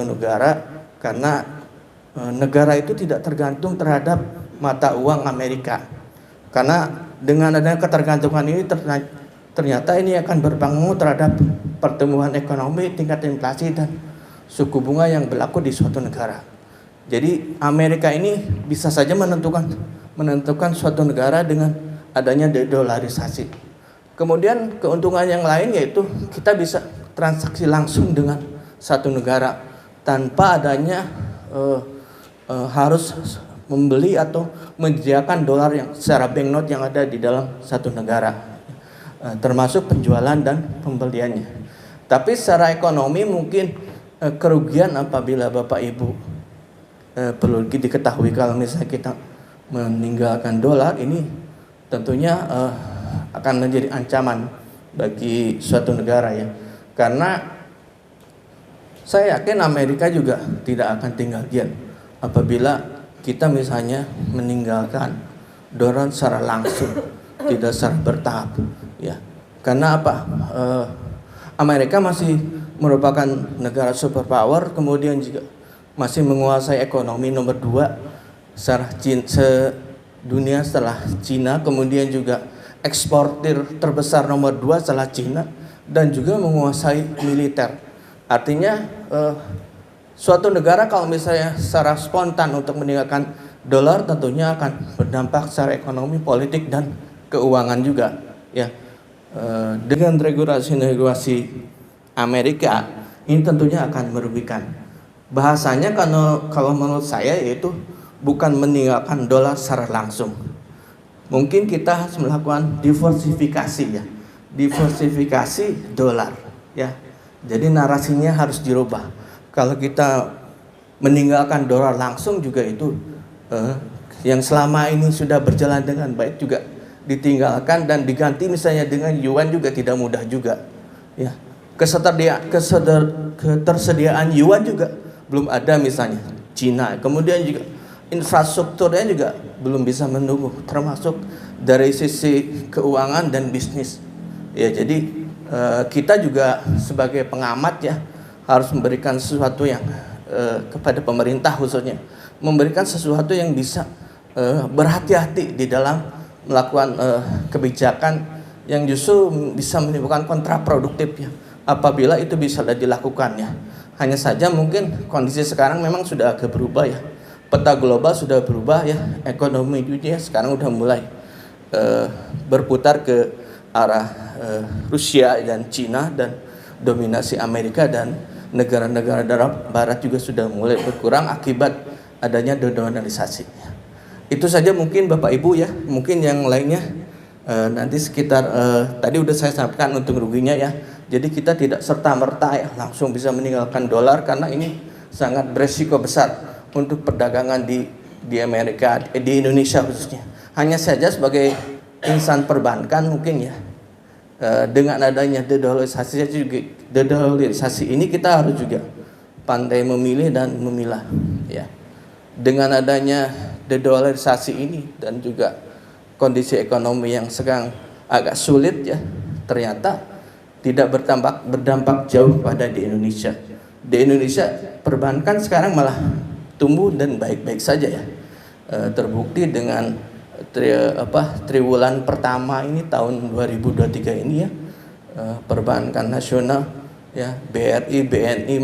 suatu negara karena negara itu tidak tergantung terhadap mata uang Amerika. Karena dengan adanya ketergantungan ini ternyata ini akan berpengaruh terhadap pertumbuhan ekonomi, tingkat inflasi dan suku bunga yang berlaku di suatu negara. Jadi Amerika ini bisa saja menentukan suatu negara dengan adanya dedolarisasi. Kemudian keuntungan yang lain yaitu kita bisa transaksi langsung dengan satu negara tanpa adanya harus membeli atau menyediakan dolar yang secara banknote yang ada di dalam satu negara, termasuk penjualan dan pembeliannya. Tapi secara ekonomi mungkin kerugian apabila Bapak Ibu perlu diketahui kalau misalnya kita meninggalkan dolar ini tentunya akan menjadi ancaman bagi suatu negara ya. Karena saya yakin Amerika juga tidak akan tinggal diam apabila kita misalnya meninggalkan dolar secara langsung, tidak secara bertahap ya. Karena apa? Amerika masih merupakan negara superpower, kemudian juga masih menguasai ekonomi nomor 2 dunia setelah Cina, kemudian juga eksportir terbesar nomor 2 setelah Cina, dan juga menguasai militer. Artinya suatu negara kalau misalnya secara spontan untuk meninggalkan dolar tentunya akan berdampak secara ekonomi, politik, dan keuangan juga ya. Dengan regulasi Amerika ini tentunya akan merugikan. Bahasanya kalau menurut saya yaitu bukan meninggalkan dolar secara langsung. Mungkin kita harus melakukan diversifikasi ya. Diversifikasi dolar ya. Jadi narasinya harus dirubah. Kalau kita meninggalkan dolar langsung juga itu yang selama ini sudah berjalan dengan baik juga ditinggalkan dan diganti misalnya dengan yuan juga tidak mudah juga ya. Ketersediaan yuan juga belum ada misalnya Cina, kemudian juga infrastrukturnya juga belum bisa mendukung, termasuk dari sisi keuangan dan bisnis ya. Jadi kita juga sebagai pengamat ya harus memberikan sesuatu yang kepada pemerintah khususnya, memberikan sesuatu yang bisa berhati-hati di dalam melakukan kebijakan yang justru bisa menimbulkan kontraproduktif ya apabila itu bisa dilakukan ya. Hanya saja mungkin kondisi sekarang memang sudah agak berubah ya, peta global sudah berubah ya, ekonomi dunia sekarang udah mulai berputar ke arah Rusia dan Cina, dan dominasi Amerika dan negara-negara barat juga sudah mulai berkurang akibat adanya dedolarisasi. Itu saja mungkin Bapak Ibu ya. Mungkin yang lainnya nanti sekitar tadi udah saya sampaikan untung ruginya ya. Jadi kita tidak serta-merta ya langsung bisa meninggalkan dolar karena ini sangat beresiko besar untuk perdagangan di Amerika, di Indonesia khususnya. Hanya saja sebagai insan perbankan mungkin ya, dengan adanya dedolarisasi ini kita harus juga pandai memilih dan memilah ya. Dengan adanya dedolarisasi ini dan juga kondisi ekonomi yang sekarang agak sulit ya, ternyata tidak berdampak jauh pada di Indonesia. Di Indonesia perbankan sekarang malah tumbuh dan baik-baik saja ya. Terbukti dengan triwulan pertama ini tahun 2023 ini ya, perbankan nasional ya, BRI, BNI